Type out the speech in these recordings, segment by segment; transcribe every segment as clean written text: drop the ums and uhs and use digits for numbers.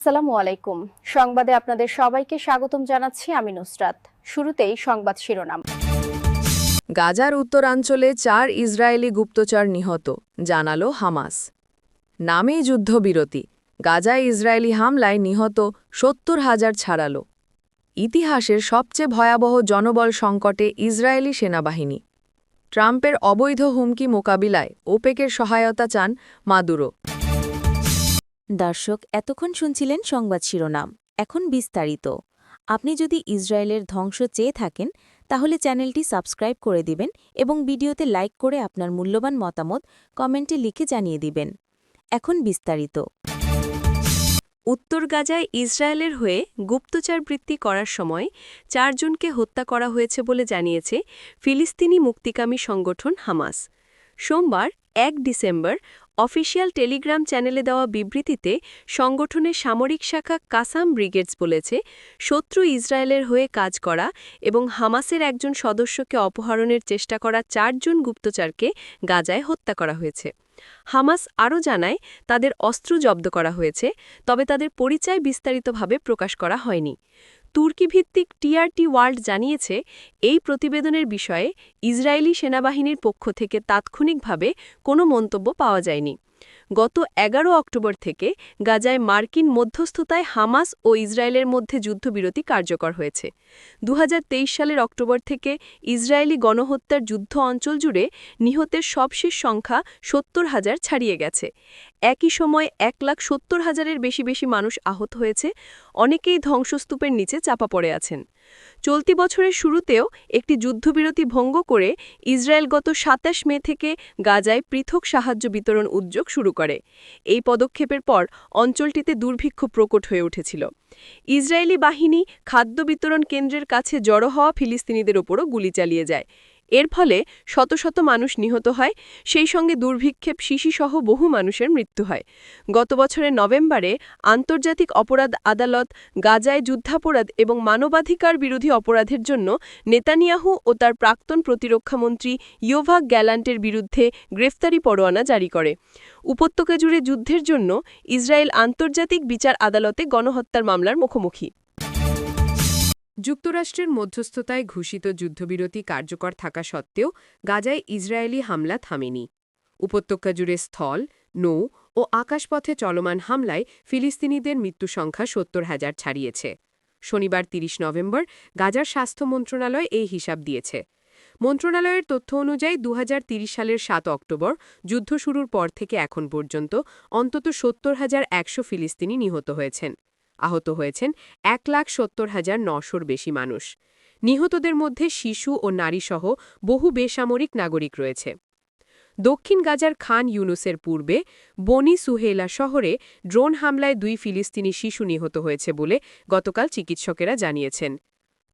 আসসালামু আলাইকুম। সংবাদে আপনাদের সবাইকে স্বাগতম জানাচ্ছি আমি নুসরাত। শুরুতেই সংবাদ শিরোনাম। গাজার উত্তরাঞ্চলে ৪ ইসরায়েলি গুপ্তচর নিহত, জানালো হামাস। নামেই যুদ্ধবিরতি, গাজায় ইসরায়েলি হামলায় নিহত ৭০,০০০ ছাড়ালো। ইতিহাসের সবচেয়ে ভয়াবহ জনবল সংকটে ইসরায়েলি সেনাবাহিনী। ট্রাম্পের অবৈধ হুমকি মোকাবিলায় ওপেকের সহায়তা চান মাদুরো। দর্শক, এতক্ষণ শুনছিলেন সংবাদ শিরোনাম। এখন বিস্তারিত। আপনি যদি ইসরায়েলের ধ্বংস চেয়ে থাকেন তাহলে চ্যানেলটি সাবস্ক্রাইব করে দিবেন এবং ভিডিওতে লাইক করে আপনার মূল্যবান মতামত কমেন্টে লিখে জানিয়ে দিবেন। এখন বিস্তারিত। উত্তর গাজায় ইসরায়েলের হয়ে গুপ্তচর বৃত্তি করার সময় ৪ জনকে হত্যা করা হয়েছে বলে জানিয়েছে ফিলিস্তিনি মুক্তিকামী সংগঠন হামাস। সোমবার ১ ডিসেম্বর অফিসিয়াল টেলিগ্রাম চ্যানেলে দেওয়া বিবৃতিতে সংগঠনের সামরিক শাখা কাসাম ব্রিগেডস বলেছে, শত্রু ইসরায়েলের হয়ে কাজ করা এবং হামাসের একজন সদস্যকে অপহরণের চেষ্টা করা ৪ জন গুপ্তচরকে গাজায় হত্যা করা হয়েছে। হামাস আরও জানায়, তাদের অস্ত্র জব্দ করা হয়েছে, তবে তাদের পরিচয় বিস্তারিতভাবে প্রকাশ করা হয়নি। তুর্কি ভিত্তিক টিআরটি ওয়ার্ল্ড জানিয়েছে, এই প্রতিবেদনের বিষয়ে ইসরায়েলি সেনাবাহিনীর পক্ষ থেকে তাৎক্ষণিকভাবে কোনো মন্তব্য পাওয়া যায়নি। গত ১১ অক্টোবর থেকে গাজায় মার্কিন মধ্যস্থতায় হামাস ও ইসরায়েলের মধ্যে যুদ্ধবিরতি কার্যকর হয়েছে। ২০২৩ সালের অক্টোবর থেকে ইসরায়েলি গণহত্যার যুদ্ধ অঞ্চল জুড়ে নিহতের সবশেষ সংখ্যা ৭০,০০০ ছাড়িয়ে গেছে। একই সময় ১,৭০,০০০-এর বেশি মানুষ আহত হয়েছে, অনেকেই ধ্বংসস্তূপের নিচে চাপা পড়ে আছেন। চলতি বছরের শুরুতেও একটি যুদ্ধবিরতি ভঙ্গ করে ইসরায়েল গত ২৭ মে থেকে গাজায় পৃথক সাহায্য বিতরণ উদ্যোগ শুরু করে। এই পদক্ষেপের পর অঞ্চলটিতে দুর্ভিক্ষ প্রকট হয়ে উঠেছিল। ইসরায়েলি বাহিনী খাদ্য বিতরণ কেন্দ্রের কাছে জড়ো হওয়া ফিলিস্তিনিদের ওপরও গুলি চালিয়ে যায়। এর ফলে শত শত মানুষ নিহত হয়, সেই সঙ্গে দুর্ভিক্ষে শিশুসহ বহু মানুষের মৃত্যু হয়। গত বছরের নভেম্বরে আন্তর্জাতিক অপরাধ আদালত গাজায় যুদ্ধাপরাধ এবং মানবাধিকার বিরোধী অপরাধের জন্য নেতানিয়াহু ও তার প্রাক্তন প্রতিরক্ষামন্ত্রী ইয়োভাক গ্যালান্টের বিরুদ্ধে গ্রেফতারি পরোয়ানা জারি করে। উপত্যকা জুড়ে যুদ্ধের জন্য ইসরায়েল আন্তর্জাতিক বিচার আদালতে গণহত্যার মামলার মুখোমুখি। যুক্তরাষ্ট্রের মধ্যস্থতায় ঘোষিত যুদ্ধবিরতি কার্যকর থাকা সত্ত্বেও গাজায় ইসরায়েলি হামলা থামেনি। উপত্যকা জুড়ে স্থল, নৌ ও আকাশপথে চলমান হামলায় ফিলিস্তিনিদের মৃত্যুসংখ্যা ৭০,০০০ ছাড়িয়েছে। শনিবার ৩০ নভেম্বর গাজার স্বাস্থ্য মন্ত্রণালয় এই হিসাব দিয়েছে। মন্ত্রণালয়ের তথ্য অনুযায়ী ২০৩০ সালের ৭ অক্টোবর যুদ্ধ শুরুর পর থেকে এখন পর্যন্ত অন্তত ৭০,১০০ ফিলিস্তিনি নিহত হয়েছেন। আহত হয়েছেন ১,৭০,৯০০-র বেশি মানুষ। নিহতদের মধ্যে শিশু ও নারীসহ বহু বেসামরিক নাগরিক রয়েছে। দক্ষিণ গাজার খান ইউনুসের পূর্বে বনি সুহেইলা শহরে ড্রোন হামলায় ২ ফিলিস্তিনি শিশু নিহত হয়েছে বলে গতকাল চিকিৎসকেরা জানিয়েছেন।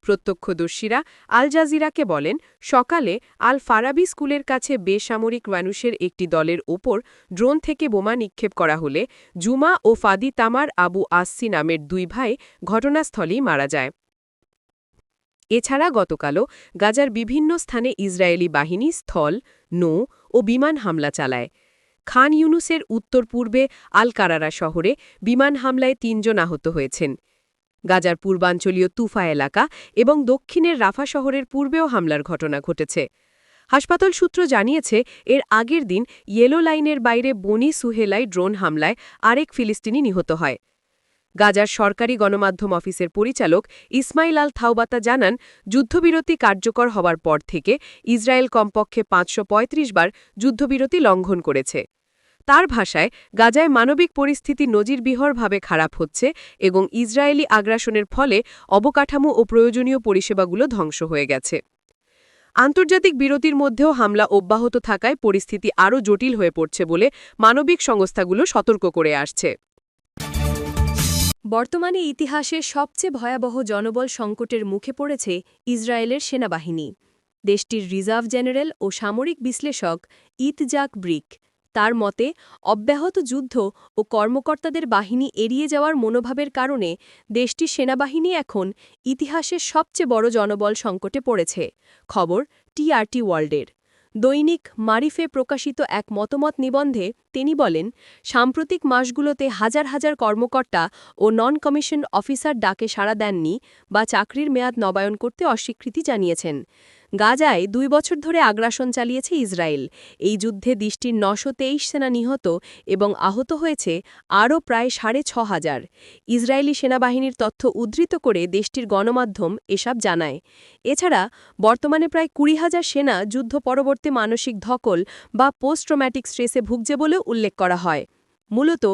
প্রত্যক্ষদর্শীরা আল জাজিরাকে বলেন, সকালে আল ফারাবি স্কুলের কাছে বেসামরিক মানুষের একটি দলের ওপর ড্রোন থেকে বোমা নিক্ষেপ করা হলে জুমা ও ফাদি তামার আবু আসসি নামের ২ ভাই ঘটনাস্থলেই মারা যায়। এছাড়া গতকালও গাজার বিভিন্ন স্থানে ইসরায়েলি বাহিনী স্থল, নৌ ও বিমান হামলা চালায়। খান ইউনুসের উত্তর পূর্বে আল কারারা শহরে বিমান হামলায় ৩ জন আহত হয়েছেন। গাজার পূর্বাঞ্চলীয় তুফা এলাকা এবং দক্ষিণের রাফা শহরের পূর্বেও হামলার ঘটনা ঘটেছে। হাসপাতাল সূত্র জানিয়েছে, এর আগের দিন ইয়েলো লাইনের বাইরে বনি সুহেলায় ড্রোন হামলায় আরেক ফিলিস্তিনি নিহত হয়। গাজার সরকারি গণমাধ্যম অফিসের পরিচালক ইসমাইল আল থাওবাতা জানান, যুদ্ধবিরতি কার্যকর হওয়ার পর থেকে ইসরায়েল কমপক্ষে ৫৩৫ বার যুদ্ধবিরতি লঙ্ঘন করেছে। তার ভাষায়, গাজায় মানবিক পরিস্থিতি নজিরবিহরভাবে খারাপ হচ্ছে এবং ইসরায়েলি আগ্রাসনের ফলে অবকাঠামো ও প্রয়োজনীয় পরিষেবাগুলো ধ্বংস হয়ে গেছে। আন্তর্জাতিক বিরতির মধ্যেও হামলা অব্যাহত থাকায় পরিস্থিতি আরও জটিল হয়ে পড়ছে বলে মানবিক সংস্থাগুলো সতর্ক করে আসছে। বর্তমানে ইতিহাসের সবচেয়ে ভয়াবহ জনবল সংকটের মুখে পড়েছে ইসরায়েলের সেনাবাহিনী। দেশটির রিজার্ভ জেনারেল ও সামরিক বিশ্লেষক ইতজাক ব্রিক তার মতে, অব্যাহত যুদ্ধ ও কর্মকর্তাদের বাহিনী এড়িয়ে যাওয়ার মনোভাবের কারণে দেশটির সেনাবাহিনী এখন ইতিহাসের সবচেয়ে বড় জনবল সংকটে পড়েছে। খবর টিআরটি ওয়ার্ল্ডের। দৈনিক মারিফে প্রকাশিত এক মতামত নিবন্ধে তিনি বলেন, সাম্প্রতিক মাসগুলোতে হাজার হাজার কর্মকর্তা ও নন কমিশন অফিসার ডাকে সাড়া দেননি বা চাকরির মেয়াদ নবায়ন করতে অস্বীকৃতি জানিয়েছেন। গাজায় 2 বছর ধরে আগ্রাসন চালিয়েছে ইসরায়েল। এই যুদ্ধে দেশটির 923 সেনা নিহত এবং আহত হয়েছে আরও প্রায় 6,500। ইসরায়েলি সেনাবাহিনীর তথ্য উদ্ধৃত করে দেশটির গণমাধ্যম এসব জানায়। এছাড়া বর্তমানে প্রায় 20,000 সেনা যুদ্ধ পরবর্তী মানসিক ধকল বা পোস্ট ট্রমেটিক স্ট্রেসে ভুগছে বলেও উল্লেখ করা হয়। মূলত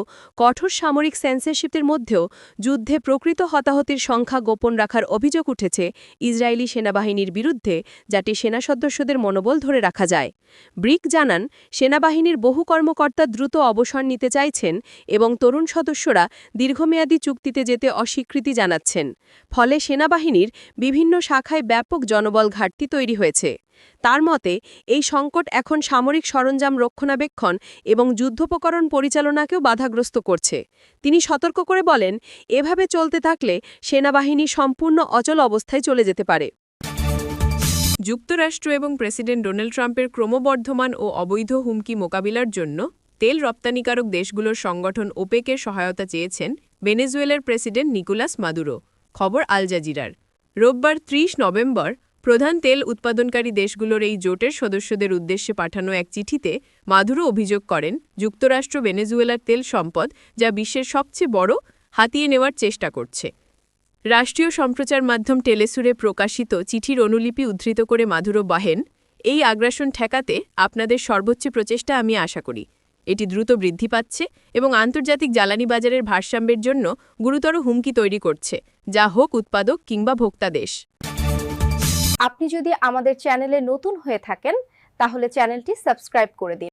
কঠোর সামরিক সেন্সরশিপের মধ্যেও যুদ্ধে প্রকৃত হতাহতের সংখ্যা গোপন রাখার অভিযোগ উঠেছে ইসরায়েলি সেনাবাহিনীর বিরুদ্ধে, যাতে সেনা সদস্যদের মনোবল ধরে রাখা যায়। ব্রিক জানান, সেনাবাহিনীর বহু কর্মকর্তা দ্রুত অবসর নিতে চাইছেন এবং তরুণ সদস্যরা দীর্ঘমেয়াদী চুক্তিতে যেতে অস্বীকৃতি জানাচ্ছেন। ফলে সেনাবাহিনীর বিভিন্ন শাখায় ব্যাপক জনবল ঘাটতি তৈরি হয়েছে। তার মতে, এই সংকট এখন সামরিক সরঞ্জাম রক্ষণাবেক্ষণ এবং যুদ্ধোপকরণ পরিচালনাকেও বাধাগ্রস্ত করছে। তিনি সতর্ক করে বলেন, এভাবে চলতে থাকলে সেনাবাহিনী সম্পূর্ণ অচল অবস্থায় চলে যেতে পারে। যুক্তরাষ্ট্র এবং প্রেসিডেন্ট ডোনাল্ড ট্রাম্পের ক্রমবর্ধমান ও অবৈধ হুমকি মোকাবিলার জন্য তেল রপ্তানিকারক দেশগুলোর সংগঠন ওপেকের সহায়তা চেয়েছেন ভেনেজুয়েলার প্রেসিডেন্ট নিকোলাস মাদুরো। খবর আল জাজিরার। রোববার 30 নভেম্বর প্রধান তেল উৎপাদনকারী দেশগুলোর এই জোটের সদস্যদের উদ্দেশ্যে পাঠানো এক চিঠিতে মাদুরো অভিযোগ করেন, যুক্তরাষ্ট্র ভেনেজুয়েলার তেল সম্পদ, যা বিশ্বের সবচেয়ে বড়, হাতিয়ে নেওয়ার চেষ্টা করছে। রাষ্ট্রীয় সম্প্রচার মাধ্যম টেলেসুরে প্রকাশিত চিঠির অনুলিপি উদ্ধৃত করে মাদুরো বলেন, এই আগ্রাসন ঠেকাতে আপনাদের সর্বোচ্চ প্রচেষ্টা আমি আশা করি। এটি দ্রুত বৃদ্ধি পাচ্ছে এবং আন্তর্জাতিক জ্বালানি বাজারের ভারসাম্যের জন্য গুরুতর হুমকি তৈরি করছে, যা হোক উৎপাদক কিংবা ভোক্তা দেশ। আপনি যদি আমাদের চ্যানেলে নতুন হয়ে থাকেন তাহলে চ্যানেলটি সাবস্ক্রাইব করে দিন।